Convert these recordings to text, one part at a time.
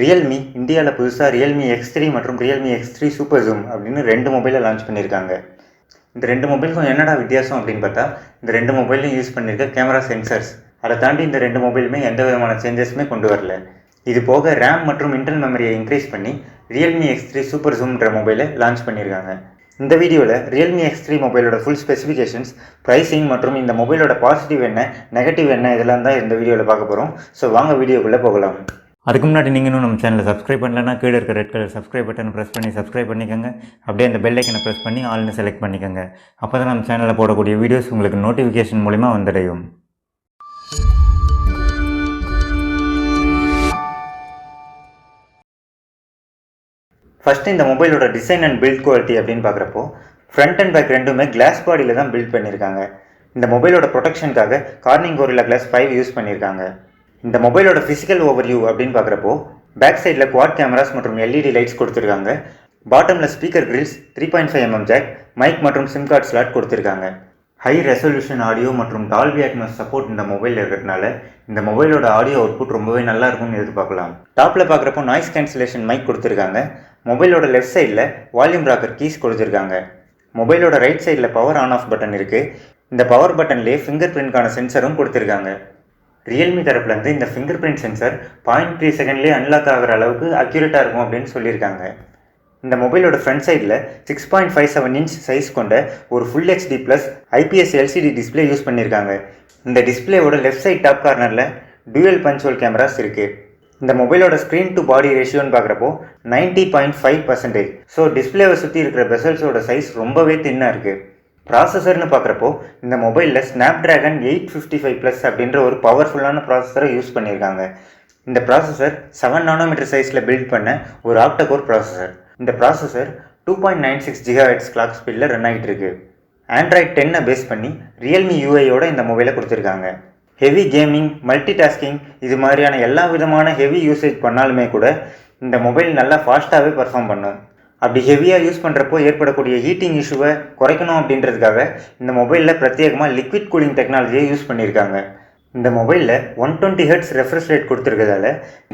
Realme இந்தியாவில் புதுசாக Realme x three மற்றும் ரியல்மி எக்ஸ்3 சூப்பர் ஜூம் அப்படின்னு 2 மொபைலை லான்ச் பண்ணியிருக்காங்க. இந்த 2 மொபைலுக்கும் என்னடா வித்தியாசம் அப்படின்னு பார்த்தா, இந்த 2 மொபைலையும் யூஸ் பண்ணியிருக்க கேமரா சென்சர்ஸ். அதை தாண்டி இந்த 2 மொபைலுமே எந்த விதமான சேஞ்சஸுமே கொண்டு வரல. இது போக ரேம் மற்றும் இன்டர்னல் மெமரியை இன்க்ரீஸ் பண்ணி ரியல்மி எக்ஸ்3 சூப்பர் ஜூம்ன்ற மொபைலை லான்ச் பண்ணியிருக்காங்க. இந்த வீடியோவில் ரியல்மி எக்ஸ்3 மொபைலோட ஃபுல் ஸ்பெசிஃபிகேஷன்ஸ், ப்ரைஸிங் மற்றும் இந்த மொபைலோட பாசிட்டிவ் என்ன, நெகட்டிவ் என்ன, இதெல்லாம் தான் இந்த வீடியோவில் பார்க்க போகிறோம். ஸோ வாங்க வீடியோக்குள்ளே போகலாம். அதுக்கு முன்னாடி நீங்கள் இன்னும் நம்ம சேனலை சப்ஸ்கிரைப் பண்ணலன்னா கீழே இருக்க ரெட் கலர் சப்ஸ்கிரைப் பட்டனை ப்ரெஸ் பண்ணி சப்ஸ்கிரைப் பண்ணிக்கோங்க. அப்படியே அந்த பெல் ஐக்கனை ப்ரெஸ் பண்ணி ஆல்னு செலக்ட் பண்ணிக்கோங்க. அப்போ தான் நம்ம சேனலில் போடக்கூடிய வீடியோஸ் உங்களுக்கு நோட்டிஃபிகேஷன் மூலிமா வந்துடையும். ஃபஸ்ட்டு இந்த மொபைலோட டிசைன் அண்ட் பில்ட் குவாலிட்டி அப்படின்னு பார்க்குறப்போ, ஃப்ரண்ட் அண்ட் பேக் ரெண்டுமே கிளாஸ் பாடியில் தான் பில்ட் பண்ணியிருக்காங்க. இந்த மொபைலோட ப்ரொடெக்ஷனுக்காக கார்னிங் கோரில்லா கிளாஸ் 5 யூஸ் பண்ணியிருக்காங்க. இந்த மொபைலோட ஃபிசிக்கல் ஓவர்வியூ அப்படின்னு பார்க்குறப்போ, பேக் சைடில் குவாட் கேமராஸ் மற்றும் எல்இடி லைட்ஸ் கொடுத்துருக்காங்க. பாட்டமில் speaker grills, 3.5mm jack, mic மற்றும் சிம் கார்டு ஸ்லாட் கொடுத்துருக்காங்க. ஹை ரெசல்யூஷன் ஆடியோ மற்றும் டால்பி அட்மாஸ் சப்போர்ட் இந்த மொபைலில் இருக்கிறதுனால இந்த மொபைலோட ஆடியோ அவுட்புட் ரொம்பவே நல்லா இருக்கும்னு எதிர்பார்க்கலாம். டாப்பில் பார்க்குறப்போ நாய்ஸ் கேன்சலேஷன் மைக் கொடுத்துருக்காங்க. மொபைலோட லெஃப்ட் சைடில் வால்யூம் ராக்கர் கீஸ் கொடுத்துருக்காங்க. மொபைலோட ரைட் சைடில் பவர் ஆன் ஆஃப் பட்டன் இருக்குது. இந்த பவர் பட்டன்லேயே ஃபிங்கர் பிரிண்ட்கான சென்சரும் கொடுத்துருக்காங்க. ரியல்மி தரப்புலேருந்து இந்த ஃபிங்கர் பிரிண்ட் சென்சர் 0.3 செகண்ட்லேயே அன்லாக் ஆகிற அளவுக்கு அக்யூரேட்டாக இருக்கும் அப்படின்னு சொல்லியிருக்காங்க. இந்த மொபைலோட ஃப்ரண்ட் சைடில் 6.57 இன்ச் சைஸ் கொண்ட ஒரு full HD plus IPS LCD display use பண்ணியிருக்காங்க. இந்த டிஸ்பிளேவோட லெஃப்ட் சைட் டாப் கார்னரில் டூயல் பஞ்ச் ஹோல் கேமராஸ் இருக்குது. இந்த மொபைலோட ஸ்க்ரீன் டு பாடி ரேஷியோன்னு பார்க்குறப்போ 90.5%. ஸோ டிஸ்பிளேவை சுற்றி இருக்கிற பெசல்ஸோட சைஸ் ரொம்பவே தின்னாக இருக்குது. ப்ராசஸர்னு பார்க்குறப்போ இந்த மொபைலில் ஸ்னாப்ட்ராகன் 855+ அப்படின்ற ஒரு பவர்ஃபுல்லான ப்ராசஸரை யூஸ் பண்ணியிருக்காங்க. இந்த ப்ராசஸர் 7 நானோமீட்டர் சைஸில் பில்ட் பண்ண ஒரு ஆக்டகோர் ப்ராசஸர். இந்த ப்ராசஸர் 2.96 GHz கிளாக் ஸ்பீடில் ரன் ஆகிட்டு இருக்கு. ஆண்ட்ராய்ட் 10 பேஸ் பண்ணி ரியல்மி யூஐயோட இந்த மொபைலை கொடுத்துருக்காங்க. ஹெவி கேமிங், மல்டி டாஸ்கிங் இது மாதிரியான எல்லா விதமான ஹெவி யூசேஜ் பண்ணாலுமே கூட இந்த மொபைல் நல்லா ஃபாஸ்ட்டாகவே பர்ஃபார்ம் பண்ணும். அப்படி ஹெவியாக யூஸ் பண்ணுறப்போ ஏற்படக்கூடிய ஹீட்டிங் இஷ்யூவை குறைக்கணும் அப்படின்றதுக்காக இந்த மொபைலில் பிரத்யேகமாக லிக்விட் கூலிங் டெக்னாலஜியை யூஸ் பண்ணியிருக்காங்க. இந்த மொபைலில் 120 Hz ரெஃப்ரெஷ் ரேட் கொடுத்துருக்கிறதால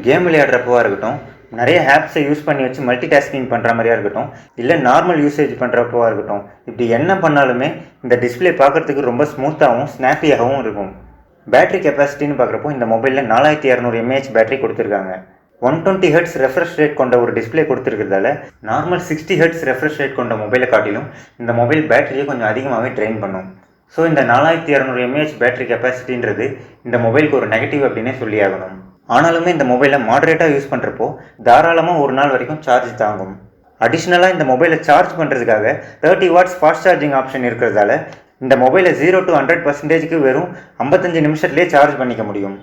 கேம் விளையாடுறப்போவாக இருக்கட்டும், நிறைய ஆப்ஸை யூஸ் பண்ணி வச்சு மல்டி டாஸ்கிங் பண்ணுற மாதிரியாக இருக்கட்டும், இல்லை நார்மல் யூசேஜ் பண்ணுறப்போவாக இருக்கட்டும், இப்படி என்ன பண்ணாலுமே இந்த டிஸ்பிளே பார்க்குறதுக்கு ரொம்ப ஸ்மூத்தாகவும் ஸ்னாப்பியாகவும் இருக்கும். பேட்டரி கெப்பாசிட்டின்னு பார்க்குறப்போ இந்த மொபைலில் 4200 mAh பேட்டரி கொடுத்துருக்காங்க. 120 Hz ரெஃப்ரெஷ் ரேட் கொண்ட ஒரு டிஸ்பிளே கொடுத்துருக்கிறதால நார்மல் 60 Hz ரெஃப்ரெஷ் ரேட் கொண்ட மொபைலை காட்டிலும் இந்த மொபைல் பேட்டரியை கொஞ்சம் அதிகமாகவே ட்ரெயின் பண்ணும். ஸோ இந்த 4200 mAh பேட்டரி கெப்பாசிட்டின்றது இந்த மொபைலுக்கு ஒரு நெகட்டிவ் அப்படின்னே சொல்லி ஆகணும். ஆனாலுமே இந்த மொபைலை மாடரேட்டாக யூஸ் பண்ணுறப்போ தாராளமாக ஒரு நாள் வரைக்கும் சார்ஜ் தாங்கும். அடிஷ்னலாக இந்த மொபைலை சார்ஜ் பண்ணுறதுக்காக 30 வாட்ஸ் ஃபாஸ்ட் சார்ஜிங் ஆப்ஷன் இருக்கிறதால இந்த மொபைலை 0 to 100% வெறும் 55 நிமிஷத்துலேயே சார்ஜ் பண்ணிக்க முடியும்.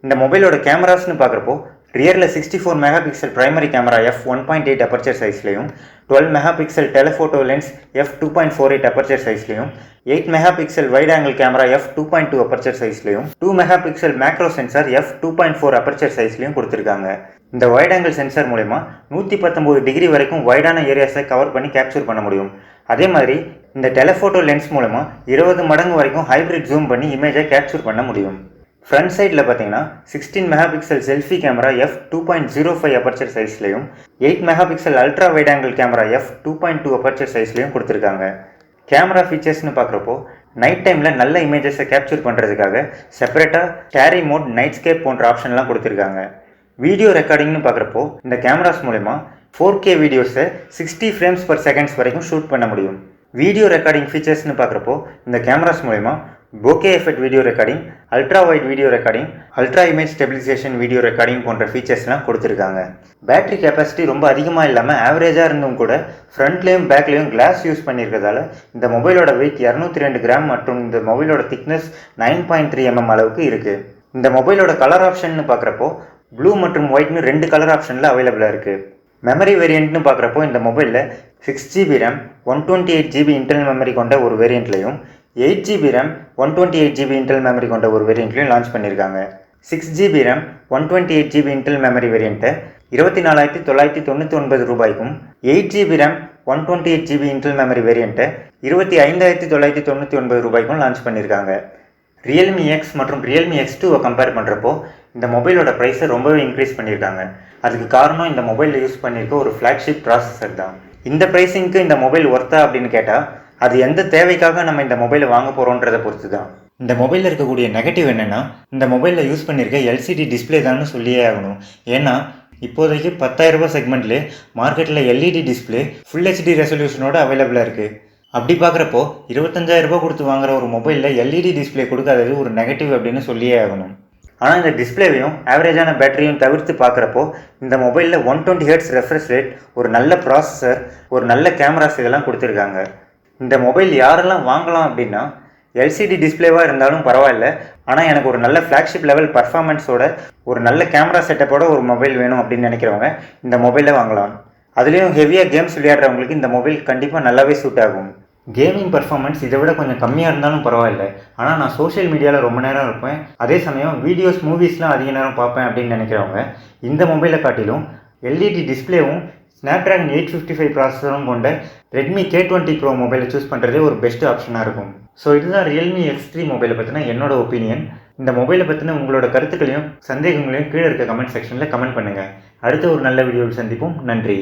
இந்த மொபைலோட கேமராஸ்னு பார்க்குறப்போ ரியரில் 64 megapixel primary camera f1.8 aperture சைஸ்லையும், 12 megapixel telephoto lens f2.48 aperture சைஸ்லையும், 8 megapixel wide angle camera f2.2 aperture சைஸ்லையும், 2 megapixel macro sensor f2.4 aperture சைஸ்லையும் கொடுத்துருக்காங்க. இந்த வைட் ஆங்கிள் சென்சார் மூலமா 119 டிகிரி வரைக்கும் வைடான ஏரியாஸை கவர் பண்ணி கேப்சர் பண்ண முடியும். அதே மாதிரி இந்த டெலஃபோட்டோ லென்ஸ் மூலமா 20 மடங்கு வரைக்கும் ஹைப்ரிட் ஜூம் பண்ணி இமேஜை கேப்சர் பண்ண முடியும். ஃப்ரண்ட் சைடில் பார்த்தீங்கன்னா 16 megapixel selfie camera f2.05 aperture சைஸ்லையும், 8 megapixel ultra wide angle camera f2.2 aperture சைஸ்லையும் கொடுத்துருக்காங்க. கேமரா ஃபீச்சர்ஸ்னு பார்க்குறப்போ நைட் டைமில் நல்ல இமேஜஸை கேப்சர் பண்ணுறதுக்காக செப்பரேட்டாக ஸ்டாரி மோட், நைட் ஸ்கேப் போன்ற ஆப்ஷன்லாம் கொடுத்துருக்காங்க. வீடியோ ரெக்கார்டிங்னு பார்க்குறப்போ இந்த கேமராஸ் மூலமா 4K வீடியோஸை 60 frames per seconds வரைக்கும் ஷூட் பண்ண முடியும். வீடியோ ரெக்கார்டிங் ஃபீச்சர்ஸ்னு பார்க்குறப்போ இந்த கேமராஸ் மூலமா bokeh effect video recording, ultra wide video recording, ultra image stabilisation video recording போன்ற ஃபீச்சர்ஸ்லாம் கொடுத்துருக்காங்க. பேட்டரி கெப்பாசிட்டி ரொம்ப அதிகமாக இல்லாமல் ஆவரேஜாக இருந்தும் கூட ஃப்ரண்ட்லேயும் பேக்லேயும் கிளாஸ் யூஸ் பண்ணியிருக்கிறதால இந்த மொபைலோட வெயிட் 202 கிராம் மற்றும் இந்த மொபைலோட திக்னஸ் 9.3 mm அளவுக்கு இருக்குது. இந்த மொபைலோட கலர் ஆப்ஷன்னு பார்க்குறப்போ ப்ளூ மற்றும் ஒயிட்னு 2 கலர் ஆப்ஷனில் அவைலபிளாக இருக்குது. மெமரி வேரியண்ட்னு பார்க்குறப்போ இந்த மொபைலில் 6GB RAM, 128GB internal memory கொண்ட ஒரு வேரியண்ட்லையும், 8GB RAM, 128GB internal memory கொண்ட ஒரு வேரியண்ட்லையும் லான்ச் பண்ணியிருக்காங்க. 6GB RAM, 128GB internal memory வேரியண்ட்டை 24,999 ரூபாய்க்கும், 8GB RAM, 128GB internal memory வேரியண்ட்டை 25,999 ரூபாய்க்கும் லான்ச் பண்ணியிருக்காங்க. ரியல்மி எக்ஸ் மற்றும் ரியல்மி எக்ஸ்2 கம்பேர் பண்ணுறப்போ இந்த மொபைலோட ப்ரைஸை ரொம்பவே இன்க்ரீஸ் பண்ணியிருக்காங்க. அதுக்கு காரணம் இந்த மொபைலில் யூஸ் பண்ணியிருக்க ஒரு ஃப்ளாக்ஷிப் ப்ராசஸர் தான். இந்த ப்ரைஸிங்க்கு இந்த மொபைல் ஒர்த்தா அப்படின்னு கேட்டால் அது எந்த தேவைக்காக நம்ம இந்த மொபைலை வாங்க போகிறோன்றதை பொறுத்து தான். இந்த மொபைலில் இருக்கக்கூடிய நெகட்டிவ் என்னென்னா, இந்த மொபைலில் யூஸ் பண்ணியிருக்க எல்சிடி டிஸ்பிளே தான்னு சொல்லியே ஆகணும். ஏன்னா இப்போதைக்கு 10,000 ரூபாய் செக்மெண்ட்லேயே மார்க்கெட்டில் எல்இடி டிஸ்பிளே ஃபுல் ஹெச்டி ரெசல்யூஷனோட அவைலபிளாக இருக்குது. அப்படி பார்க்குறப்போ 25,000 ரூபாய் கொடுத்து வாங்குற ஒரு மொபைலில் எல்இடி டிஸ்பிளே கொடுக்காதது ஒரு நெகட்டிவ் அப்படின்னு சொல்லியே ஆகணும். ஆனால் இந்த டிஸ்பிளேவையும் ஆவரேஜான பேட்டரியும் தவிர்த்து பார்க்குறப்போ இந்த மொபைலில் 120 ஹெர்ட்ஸ் ரெஃப்ரெஷ் ரேட், ஒரு நல்ல ப்ராசஸர், ஒரு நல்ல கேமராஸ் இதெல்லாம் கொடுத்துருக்காங்க. இந்த மொபைல் யாரெல்லாம் வாங்கலாம் அப்படின்னா, எல்சிடி டிஸ்பிளேவாக இருந்தாலும் பரவாயில்ல, ஆனால் எனக்கு ஒரு நல்ல ஃப்ளாக்ஷிப் லெவல் பர்ஃபார்மன்ஸோட ஒரு நல்ல கேமரா செட்டப்போட ஒரு மொபைல் வேணும் அப்படின்னு நினைக்கிறவங்க இந்த மொபைலை வாங்கலாம். அதுலேயும் ஹெவியாக கேம்ஸ் விளையாடுறவங்களுக்கு இந்த மொபைல் கண்டிப்பாக நல்லாவே சூட் ஆகும். கேமிங் பர்ஃபார்மன்ஸ் இதை விட கொஞ்சம் கம்மியாக இருந்தாலும் பரவாயில்ல, ஆனால் நான் சோஷியல் மீடியாவில் ரொம்ப நேரம் இருப்பேன், அதே சமயம் வீடியோஸ் மூவிஸ்லாம் அதிக நேரம் பார்ப்பேன் அப்படின்னு நினைக்கிறவங்க இந்த மொபைலை காட்டிலும் எல்இடி டிஸ்பிளேவும் ஸ்னாப்ட்ராகன் 855 ப்ராசஸரும் கொண்ட ரெட்மி K20 Pro மொபைலை சூஸ் பண்ணுறதே ஒரு பெஸ்ட் ஆப்ஷனாக இருக்கும். ஸோ இதுதான் ரியல்மி X3 மொபைலை பற்றின என்னோட ஒப்பீனியன். இந்த மொபைலை பற்றின உங்களோட கருத்துக்களையும் சந்தேகங்களையும் கீழே இருக்க கமெண்ட் செக்ஷனில் கமெண்ட் பண்ணுங்கள். அடுத்த ஒரு நல்ல வீடியோவில் சந்திப்போம். நன்றி.